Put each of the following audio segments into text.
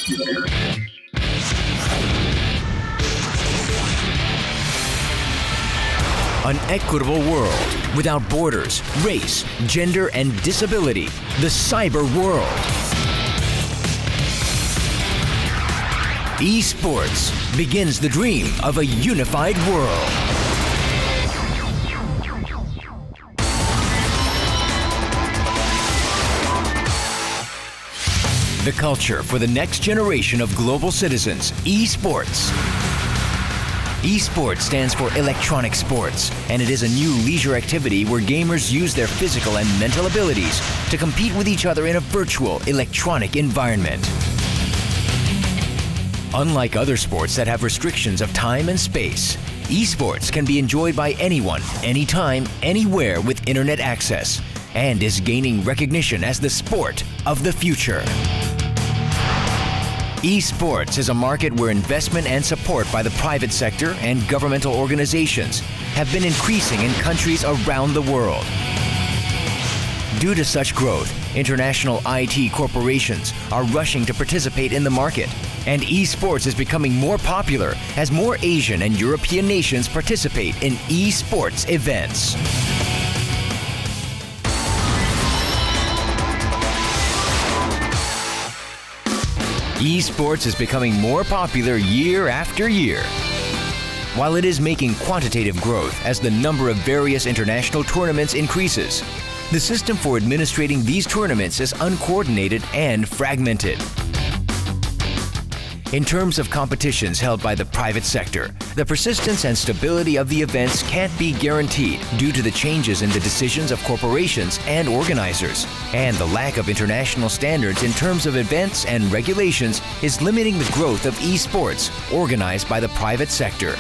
An equitable world without borders, race, gender, and disability. The cyber world. Esports begins the dream of a unified world. The culture for the next generation of global citizens. Esports. Esports stands for electronic sports, and it is a new leisure activity where gamers use their physical and mental abilities to compete with each other in a virtual electronic environment. Unlike other sports that have restrictions of time and space, esports can be enjoyed by anyone, anytime, anywhere with internet access, and is gaining recognition as the sport of the future. Esports is a market where investment and support by the private sector and governmental organizations have been increasing in countries around the world. Due to such growth, international IT corporations are rushing to participate in the market, and esports is becoming more popular as more Asian and European nations participate in esports events. Esports is becoming more popular year after year. While it is making quantitative growth as the number of various international tournaments increases, the system for administrating these tournaments is uncoordinated and fragmented. In terms of competitions held by the private sector, the persistence and stability of the events can't be guaranteed due to the changes in the decisions of corporations and organizers, and the lack of international standards in terms of events and regulations is limiting the growth of esports organized by the private sector.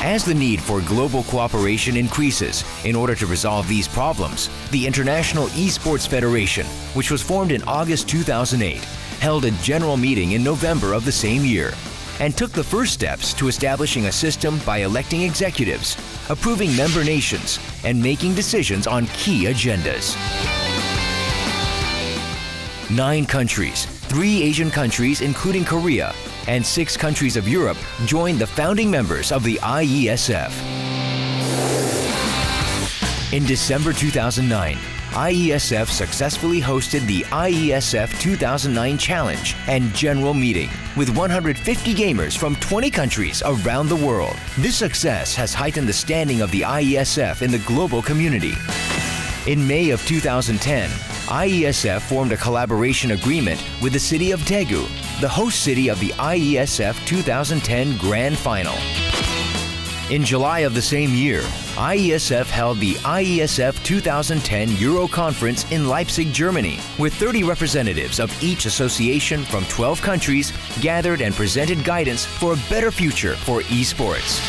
As the need for global cooperation increases in order to resolve these problems, the International Esports Federation, which was formed in August 2008, held a general meeting in November of the same year and took the first steps to establishing a system by electing executives, approving member nations, and making decisions on key agendas. 9 countries, 3 Asian countries including Korea, and 6 countries of Europe joined the founding members of the IESF. In December 2009, IESF successfully hosted the IESF 2009 Challenge and General Meeting with 150 gamers from 20 countries around the world. This success has heightened the standing of the IESF in the global community. In May of 2010, IESF formed a collaboration agreement with the city of Daegu, the host city of the IESF 2010 Grand Final. In July of the same year, IESF held the IESF 2010 Euro Conference in Leipzig, Germany, where 30 representatives of each association from 12 countries gathered and presented guidance for a better future for esports.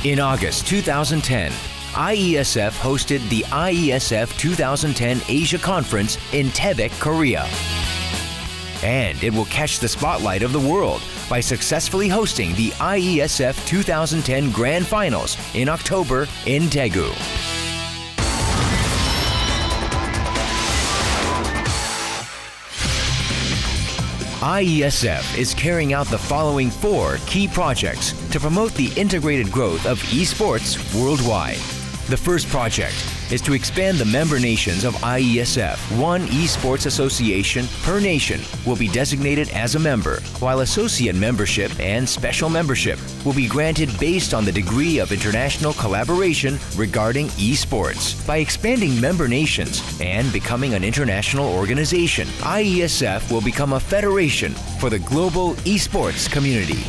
In August 2010, IESF hosted the IESF 2010 Asia Conference in Taebaek, Korea. And it will catch the spotlight of the world by successfully hosting the IESF 2010 Grand Finals in October in Daegu. IESF is carrying out the following 4 key projects to promote the integrated growth of esports worldwide. The first project is to expand the member nations of IESF. 1 esports association per nation will be designated as a member, while associate membership and special membership will be granted based on the degree of international collaboration regarding esports. By expanding member nations and becoming an international organization, IESF will become a federation for the global esports community.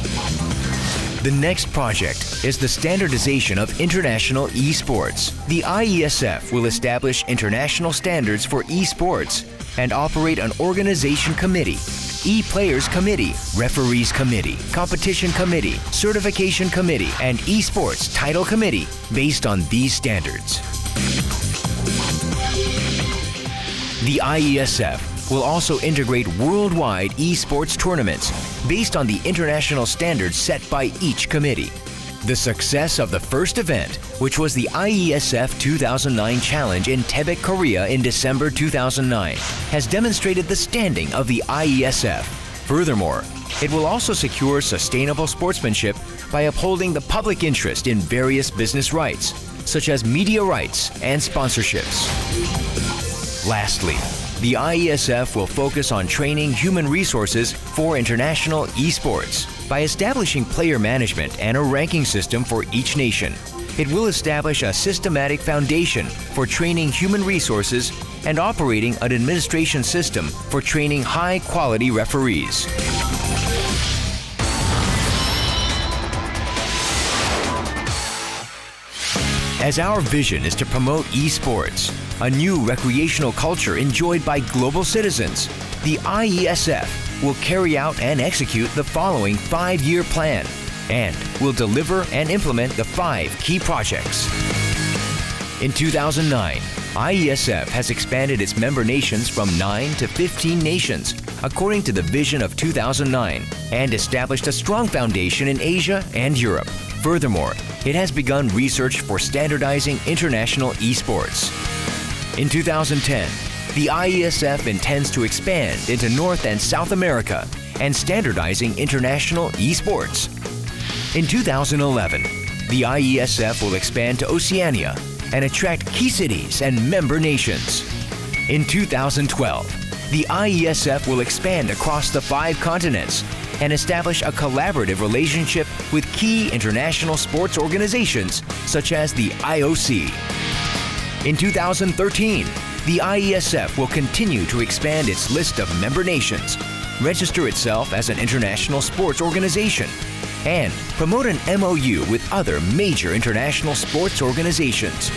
The next project is the standardization of international esports. The IESF will establish international standards for esports and operate an organization committee, e-players committee, referees committee, competition committee, certification committee, and esports title committee based on these standards. The IESF will also integrate worldwide esports tournaments based on the international standards set by each committee. The success of the first event, which was the IESF 2009 Challenge in Taebaek, Korea in December 2009, has demonstrated the standing of the IESF. Furthermore, it will also secure sustainable sportsmanship by upholding the public interest in various business rights, such as media rights and sponsorships. Lastly, the IESF will focus on training human resources for international esports by establishing player management and a ranking system for each nation. It will establish a systematic foundation for training human resources and operating an administration system for training high-quality referees. As our vision is to promote esports, a new recreational culture enjoyed by global citizens, the IESF will carry out and execute the following 5-year plan and will deliver and implement the 5 key projects. In 2009, IESF has expanded its member nations from 9 to 15 nations, according to the vision of 2009, and established a strong foundation in Asia and Europe. Furthermore, it has begun research for standardizing international esports. In 2010, the IESF intends to expand into North and South America and standardizing international esports. In 2011, the IESF will expand to Oceania and attract key cities and member nations. In 2012, the IESF will expand across the 5 continents and establish a collaborative relationship with key international sports organizations such as the IOC. In 2013, the IESF will continue to expand its list of member nations, register itself as an international sports organization, and promote an MOU with other major international sports organizations.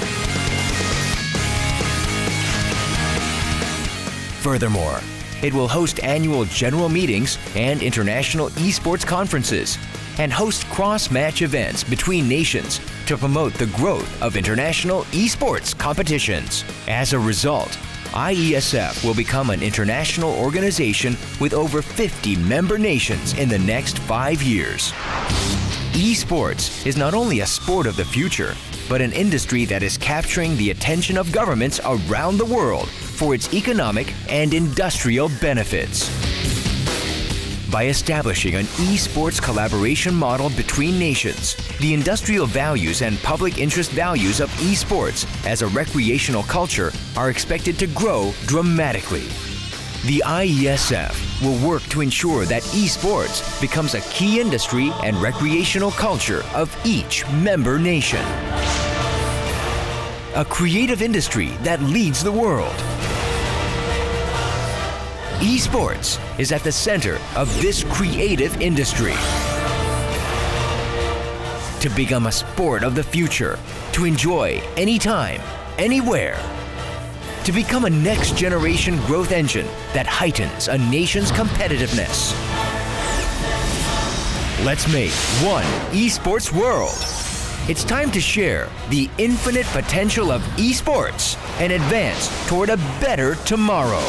Furthermore, it will host annual general meetings and international esports conferences and host cross-match events between nations to promote the growth of international esports competitions. As a result, IESF will become an international organization with over 50 member nations in the next 5 years. Esports is not only a sport of the future, but an industry that is capturing the attention of governments around the world for its economic and industrial benefits. By establishing an esports collaboration model between nations, the industrial values and public interest values of esports as a recreational culture are expected to grow dramatically. The IESF will work to ensure that esports becomes a key industry and recreational culture of each member nation. A creative industry that leads the world. Esports is at the center of this creative industry. To become a sport of the future, to enjoy anytime, anywhere. To become a next-generation growth engine that heightens a nation's competitiveness. Let's make one esports world. It's time to share the infinite potential of esports and advance toward a better tomorrow.